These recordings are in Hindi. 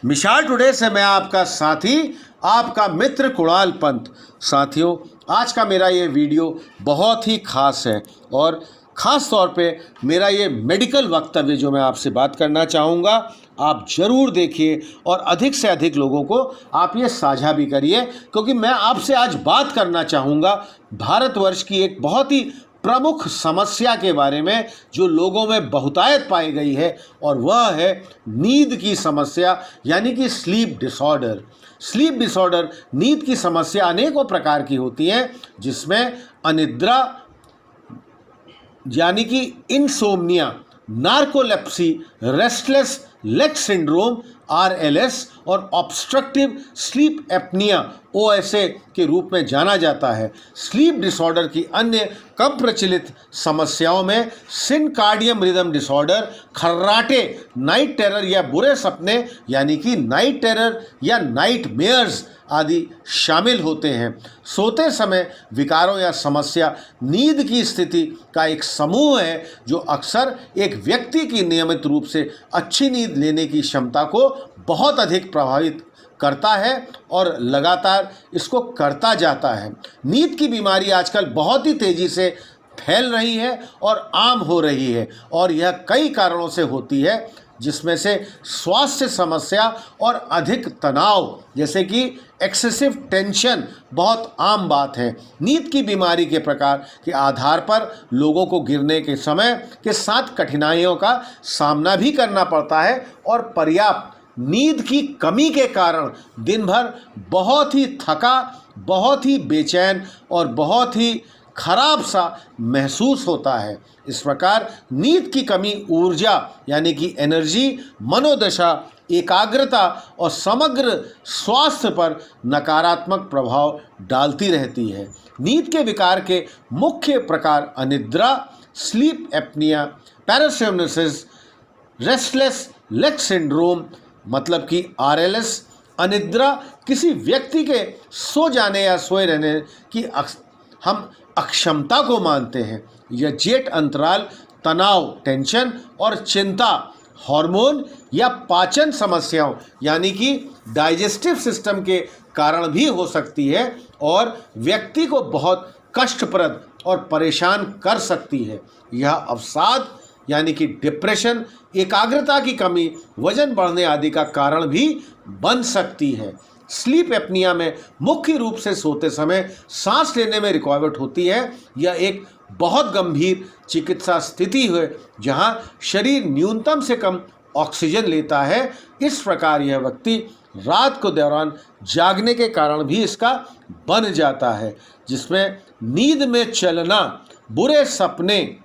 मिशाल टुडे से मैं आपका साथी, आपका मित्र कुणाल पंत। साथियों, आज का मेरा ये वीडियो बहुत ही खास है और ख़ास तौर पे मेरा ये मेडिकल वक्तव्य जो मैं आपसे बात करना चाहूँगा, आप ज़रूर देखिए और अधिक से अधिक लोगों को आप ये साझा भी करिए, क्योंकि मैं आपसे आज बात करना चाहूँगा भारतवर्ष की एक बहुत ही प्रमुख समस्या के बारे में जो लोगों में बहुतायत पाई गई है, और वह है नींद की समस्या, यानी कि स्लीप डिसऑर्डर। स्लीप डिसऑर्डर, नींद की समस्या अनेकों प्रकार की होती हैं, जिसमें अनिद्रा यानी कि insomnia, narcolepsy, restless leg syndrome RLS और ऑब्स्ट्रक्टिव स्लीप एपनिया OSA के रूप में जाना जाता है। स्लीप डिसऑर्डर की अन्य कम प्रचलित समस्याओं में सिनकार्डियम रिदम डिसऑर्डर, खर्राटे, नाइट टेरर या बुरे सपने यानी कि नाइट टेरर या नाइट मेयर्स आदि शामिल होते हैं। सोते समय विकारों या समस्या नींद की स्थिति का एक समूह है जो अक्सर एक व्यक्ति की नियमित रूप से अच्छी नींद लेने की क्षमता को बहुत अधिक प्रभावित करता है और लगातार इसको करता जाता है। नींद की बीमारी आजकल बहुत ही तेज़ी से फैल रही है और आम हो रही है, और यह कई कारणों से होती है, जिसमें से स्वास्थ्य समस्या और अधिक तनाव जैसे कि एक्सेसिव टेंशन बहुत आम बात है। नींद की बीमारी के प्रकार के आधार पर लोगों को गिरने के समय के साथ कठिनाइयों का सामना भी करना पड़ता है, और पर्याप्त नींद की कमी के कारण दिन भर बहुत ही थका, बहुत ही बेचैन और बहुत ही खराब सा महसूस होता है। इस प्रकार नींद की कमी ऊर्जा यानी कि एनर्जी, मनोदशा, एकाग्रता और समग्र स्वास्थ्य पर नकारात्मक प्रभाव डालती रहती है। नींद के विकार के मुख्य प्रकार अनिद्रा, sleep apnoea, parasomnias, restless leg syndrome मतलब कि RLS, अनिद्रा किसी व्यक्ति के सो जाने या सोए रहने की हम अक्षमता को मानते हैं। यह जेट अंतराल, तनाव, टेंशन और चिंता, हार्मोन या पाचन समस्याओं यानी कि डाइजेस्टिव सिस्टम के कारण भी हो सकती है और व्यक्ति को बहुत कष्टप्रद और परेशान कर सकती है। यह अवसाद यानी कि डिप्रेशन, एकाग्रता की कमी, वजन बढ़ने आदि का कारण भी बन सकती है। स्लीप एपनिया में मुख्य रूप से सोते समय सांस लेने में रुकावट होती है। यह एक बहुत गंभीर चिकित्सा स्थिति है जहां शरीर न्यूनतम से कम ऑक्सीजन लेता है। इस प्रकार यह व्यक्ति रात के दौरान जागने के कारण भी इसका बन जाता है, जिसमें नींद में चलना, बुरे सपने,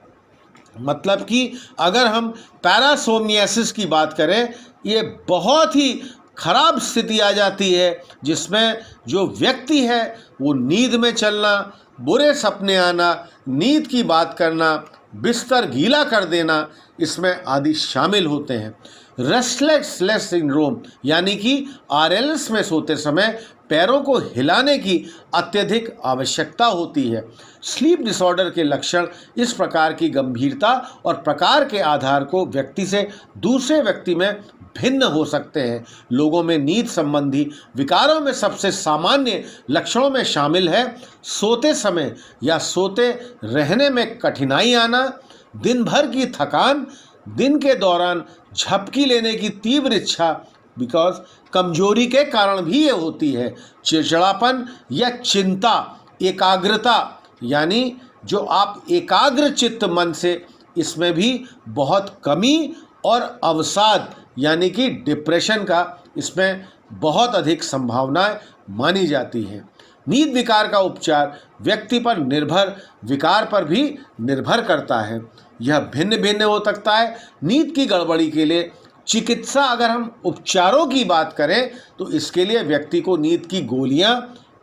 मतलब कि अगर हम पैरासोमनियासिस की बात करें, ये बहुत ही खराब स्थिति आ जाती है जिसमें जो व्यक्ति है वो नींद में चलना, बुरे सपने आना, नींद की बात करना, बिस्तर गीला कर देना, इसमें आदि शामिल होते हैं। रेस्टलेस लेग सिंड्रोम यानी कि RLS में सोते समय पैरों को हिलाने की अत्यधिक आवश्यकता होती है। स्लीप डिसऑर्डर के लक्षण इस प्रकार की गंभीरता और प्रकार के आधार को व्यक्ति से दूसरे व्यक्ति में भिन्न हो सकते हैं। लोगों में नींद संबंधी विकारों में सबसे सामान्य लक्षणों में शामिल है सोते समय या सोते रहने में कठिनाई आना, दिन भर की थकान, दिन के दौरान झपकी लेने की तीव्र इच्छा, बिकॉज कमजोरी के कारण भी ये होती है, चिड़चिड़ापन या चिंता, एकाग्रता यानी जो आप एकाग्र चित्त मन से, इसमें भी बहुत कमी, और अवसाद यानी कि डिप्रेशन का इसमें बहुत अधिक संभावनाएं मानी जाती हैं। नींद विकार का उपचार व्यक्ति पर विकार पर भी निर्भर करता है। यह भिन्न भिन्न हो सकता है। नींद की गड़बड़ी के लिए चिकित्सा, अगर हम उपचारों की बात करें तो इसके लिए व्यक्ति को नींद की गोलियां,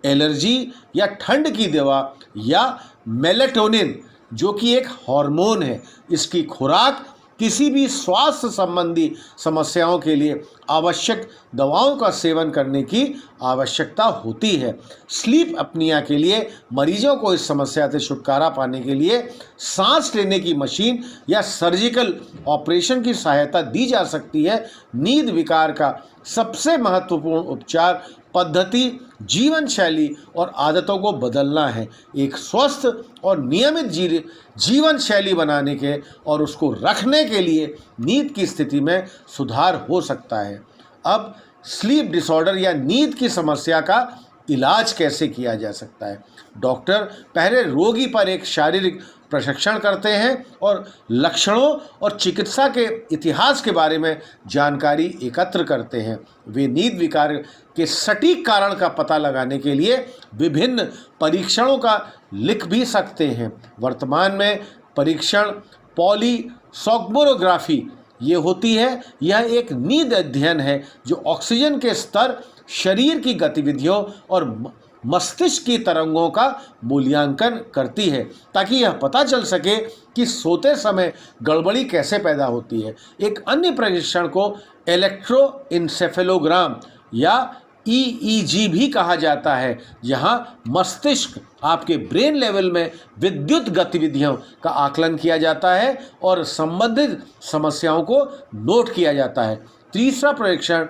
एलर्जी या ठंड की दवा या मेलेटोनिन जो कि एक हार्मोन है, इसकी खुराक किसी भी स्वास्थ्य संबंधी समस्याओं के लिए आवश्यक दवाओं का सेवन करने की आवश्यकता होती है। स्लीप अपनिया के लिए मरीजों को इस समस्या से छुटकारा पाने के लिए सांस लेने की मशीन या सर्जिकल ऑपरेशन की सहायता दी जा सकती है। नींद विकार का सबसे महत्वपूर्ण उपचार पद्धति जीवन शैली और आदतों को बदलना है। एक स्वस्थ और नियमित जीवन शैली बनाने के और उसको रखने के लिए नींद की स्थिति में सुधार हो सकता है। अब स्लीप डिसऑर्डर या नींद की समस्या का इलाज कैसे किया जा सकता है। डॉक्टर पहले रोगी पर एक शारीरिक प्रशिक्षण करते हैं और लक्षणों और चिकित्सा के इतिहास के बारे में जानकारी एकत्र करते हैं। वे नींद विकार के सटीक कारण का पता लगाने के लिए विभिन्न परीक्षणों का लिख भी सकते हैं। वर्तमान में परीक्षण पॉलीसोमनोग्राफी ये होती है। यह एक नींद अध्ययन है जो ऑक्सीजन के स्तर, शरीर की गतिविधियों और मस्तिष्क की तरंगों का मूल्यांकन करती है ताकि यह पता चल सके कि सोते समय गड़बड़ी कैसे पैदा होती है। एक अन्य परीक्षण को इलेक्ट्रोइंसेफेलोग्राम या EEG भी कहा जाता है, जहां मस्तिष्क आपके ब्रेन लेवल में विद्युत गतिविधियों का आकलन किया जाता है और संबंधित समस्याओं को नोट किया जाता है। तीसरा परीक्षण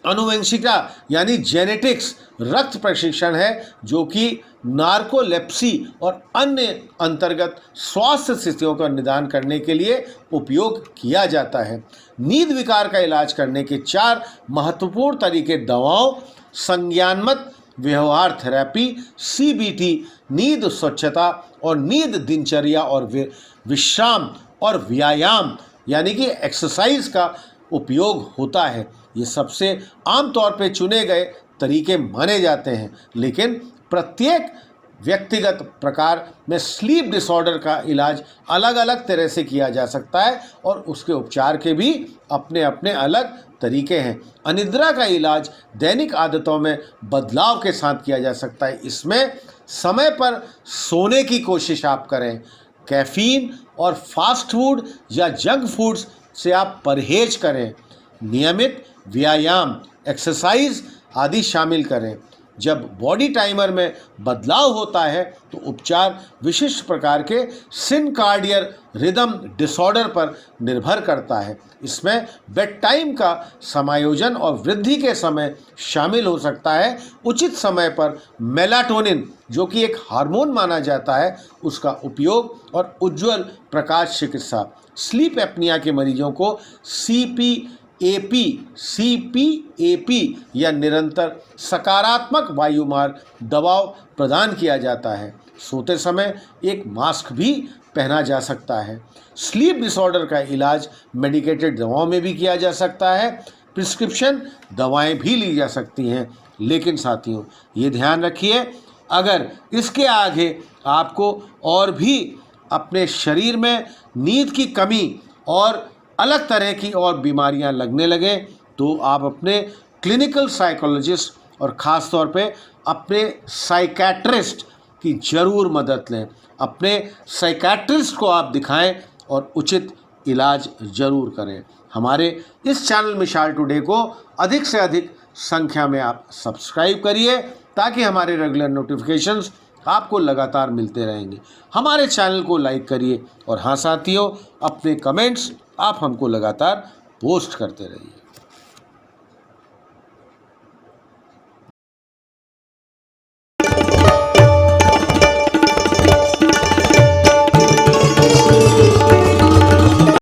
आनुवंशिकता यानी जेनेटिक्स रक्त प्रशिक्षण है, जो कि नार्कोलेप्सी और अन्य अंतर्गत स्वास्थ्य स्थितियों का निदान करने के लिए उपयोग किया जाता है। नींद विकार का इलाज करने के 4 महत्वपूर्ण तरीके दवाओं, संज्ञानात्मक व्यवहार थेरेपी, CBT, नींद स्वच्छता और नींद दिनचर्या और विश्राम और व्यायाम यानी कि एक्सरसाइज का उपयोग होता है। ये सबसे आम तौर पे चुने गए तरीके माने जाते हैं, लेकिन प्रत्येक व्यक्तिगत प्रकार में स्लीप डिसऑर्डर का इलाज अलग अलग तरह से किया जा सकता है और उसके उपचार के भी अपने अपने अलग तरीके हैं। अनिद्रा का इलाज दैनिक आदतों में बदलाव के साथ किया जा सकता है। इसमें समय पर सोने की कोशिश आप करें। कैफीन और फास्ट फूड या जंक फूड्स से आप परहेज करें। नियमित व्यायाम, एक्सरसाइज आदि शामिल करें। जब बॉडी टाइमर में बदलाव होता है तो उपचार विशिष्ट प्रकार के सिनकार्डियल रिदम डिसऑर्डर पर निर्भर करता है। इसमें बेड टाइम का समायोजन और वृद्धि के समय शामिल हो सकता है। उचित समय पर मेलाटोनिन, जो कि एक हार्मोन माना जाता है, उसका उपयोग और उज्ज्वल प्रकाश चिकित्सा। स्लीप एपनिया के मरीजों को CPAP या निरंतर सकारात्मक वायुमार्ग दबाव प्रदान किया जाता है। सोते समय एक मास्क भी पहना जा सकता है। स्लीप डिसऑर्डर का इलाज मेडिकेटेड दवाओं में भी किया जा सकता है। प्रिस्क्रिप्शन दवाएं भी ली जा सकती हैं। लेकिन साथियों, ये ध्यान रखिए, अगर इसके आगे आपको और भी अपने शरीर में नींद की कमी और अलग तरह की और बीमारियां लगने लगे तो आप अपने क्लिनिकल साइकोलॉजिस्ट और ख़ास तौर पे अपने साइकेट्रिस्ट की ज़रूर मदद लें। अपने साइकेट्रिस्ट को आप दिखाएं और उचित इलाज ज़रूर करें। हमारे इस चैनल मिसाल टुडे को अधिक से अधिक संख्या में आप सब्सक्राइब करिए ताकि हमारे रेगुलर नोटिफिकेशंस आपको लगातार मिलते रहेंगे। हमारे चैनल को लाइक करिए और हाँ साथियों, अपने कमेंट्स आप हमको लगातार पोस्ट करते रहिए।